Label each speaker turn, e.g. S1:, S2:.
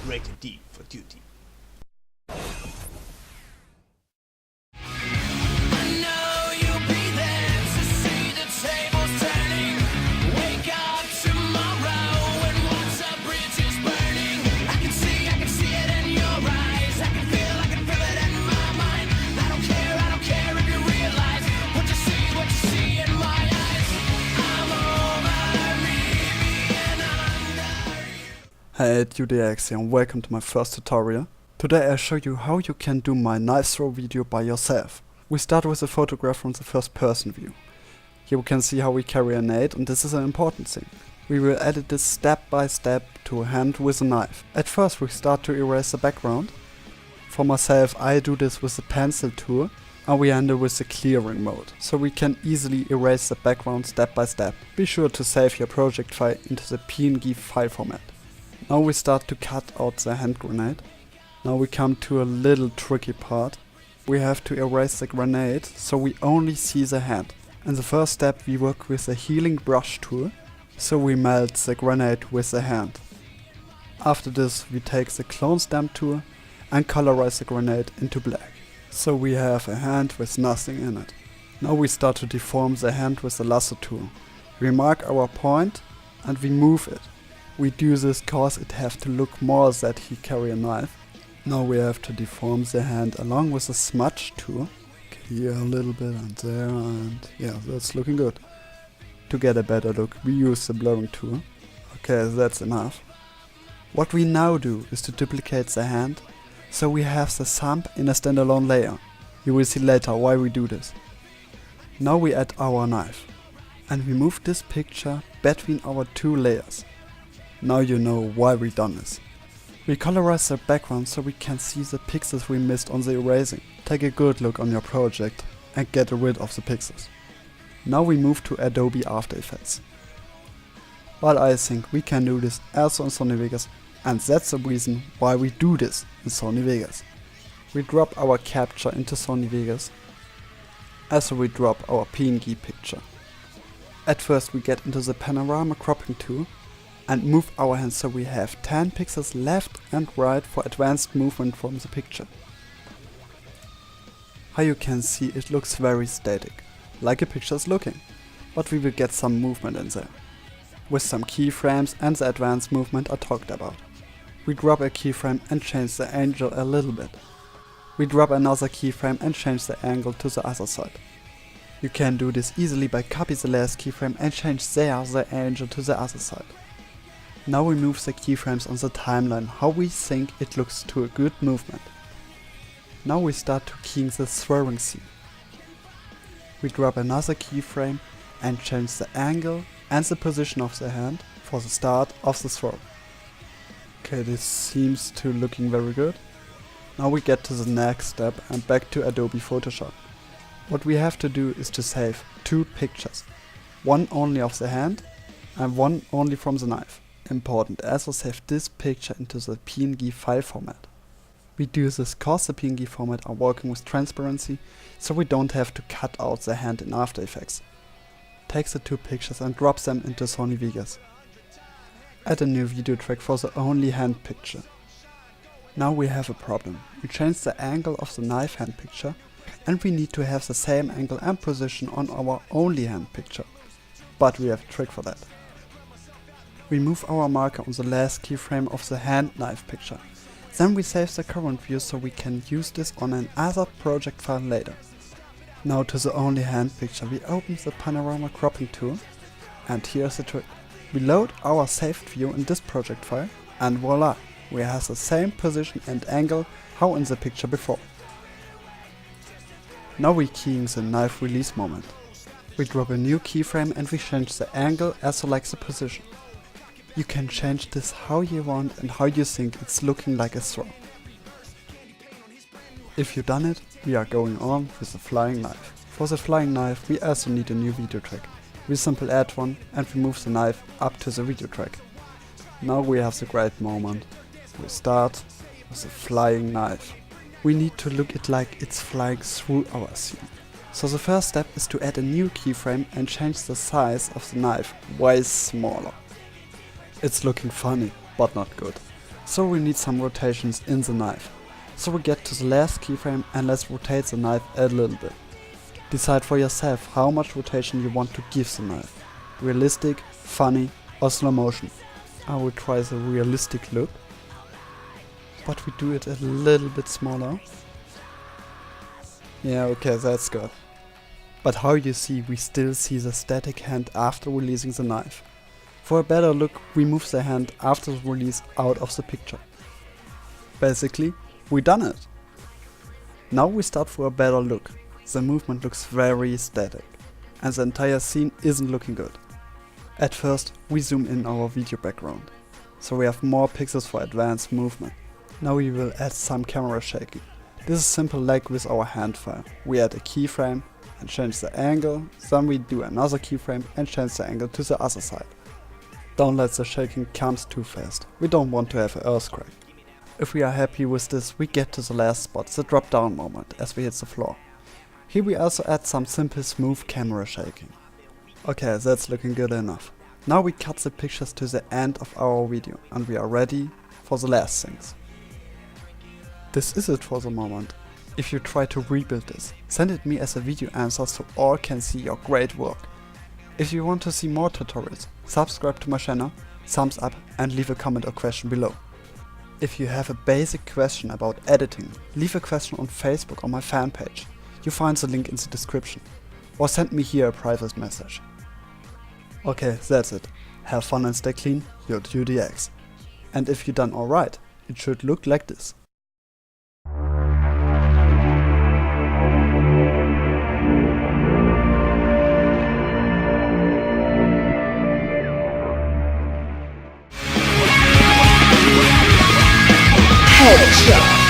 S1: rated D for duty.
S2: Hey, DutyX here and welcome to my first tutorial. Today I show you how you can do my knife throw video by yourself. We start with a photograph from the first person view. Here we can see how we carry a nade, and this is an important thing. We will edit this step by step to a hand with a knife. At first we start to erase the background. For myself I do this with the pencil tool, and we end it with the clearing mode, so we can easily erase the background step by step. Be sure to save your project file into the PNG file format. Now we start to cut out the hand grenade. Now we come to a little tricky part. We have to erase the grenade so we only see the hand. In the first step we work with the healing brush tool, so we melt the grenade with the hand. After this we take the clone stamp tool and colorize the grenade into black. So we have a hand with nothing in it. Now we start to deform the hand with the lasso tool. We mark our point and we move it. We do this cause it have to look more that he carry a knife. Now we have to deform the hand along with the smudge tool. Here a little bit and there, and yeah, that's looking good. To get a better look we use the blurring tool. Okay, that's enough. What we now do is to duplicate the hand, so we have the thumb in a standalone layer. You will see later why we do this. Now we add our knife, and we move this picture between our two layers. Now you know why we done this. We colorize the background so we can see the pixels we missed on the erasing. Take a good look on your project and get rid of the pixels. Now we move to Adobe After Effects. Well, I think we can do this also in Sony Vegas, and that's the reason why we do this in Sony Vegas. We drop our capture into Sony Vegas, also we drop our PNG picture. At first we get into the panorama cropping tool and move our hand so we have 10 pixels left and right for advanced movement from the picture. How you can see it looks very static, like a picture is looking, but we will get some movement in there, with some keyframes and the advanced movement I talked about. We drop a keyframe and change the angle a little bit. We drop another keyframe and change the angle to the other side. You can do this easily by copy the last keyframe and change there the angle to the other side. Now we move the keyframes on the timeline how we think it looks to a good movement. Now we start to keying the throwing scene. We drop another keyframe and change the angle and the position of the hand for the start of the throw. Okay, this seems to looking very good. Now we get to the next step and back to Adobe Photoshop. What we have to do is to save two pictures. One only of the hand and one only from the knife. Important, also save this picture into the PNG file format. We do this cause the PNG format are working with transparency, so we don't have to cut out the hand in After Effects. Take the two pictures and drop them into Sony Vegas. Add a new video track for the only hand picture. Now we have a problem. We change the angle of the knife hand picture, and we need to have the same angle and position on our only hand picture. But we have a trick for that. We move our marker on the last keyframe of the hand knife picture. Then we save the current view so we can use this on another project file later. Now to the only hand picture we open the panorama cropping tool, and here's the trick. We load our saved view in this project file, and voila, we have the same position and angle how in the picture before. Now we keying the knife release moment. We drop a new keyframe and we change the angle as well as the position. You can change this how you want and how you think it's looking like a throw. If you done it, we are going on with the flying knife. For the flying knife we also need a new video track. We simply add one and we move the knife up to the video track. Now we have the great moment. We start with the flying knife. We need to look it like it's flying through our scene. So the first step is to add a new keyframe and change the size of the knife way smaller. It's looking funny, but not good. So we need some rotations in the knife. So we get to the last keyframe and let's rotate the knife a little bit. Decide for yourself how much rotation you want to give the knife. Realistic, funny or slow motion. I will try the realistic look, but we do it a little bit smaller. Yeah, okay, that's good. But how you see, we still see the static hand after releasing the knife. For a better look, we move the hand after the release out of the picture. Basically, we done it. Now we start for a better look. The movement looks very static, and the entire scene isn't looking good. At first, we zoom in our video background, so we have more pixels for advanced movement. Now we will add some camera shaking. This is simple like with our hand file. We add a keyframe and change the angle, then we do another keyframe and change the angle to the other side. Don't let the shaking come too fast, we don't want to have an earthquake. If we are happy with this, we get to the last spot, the drop down moment, as we hit the floor. Here we also add some simple smooth camera shaking. Okay, that's looking good enough. Now we cut the pictures to the end of our video and we are ready for the last things. This is it for the moment. If you try to rebuild this, send it me as a video answer so all can see your great work. If you want to see more tutorials, subscribe to my channel, thumbs up and leave a comment or question below. If you have a basic question about editing, leave a question on Facebook on my fan page. You find the link in the description. Or send me here a private message. Okay, that's it. Have fun and stay clean, your DutyX. And if you done alright, it should look like this.
S1: Headshot.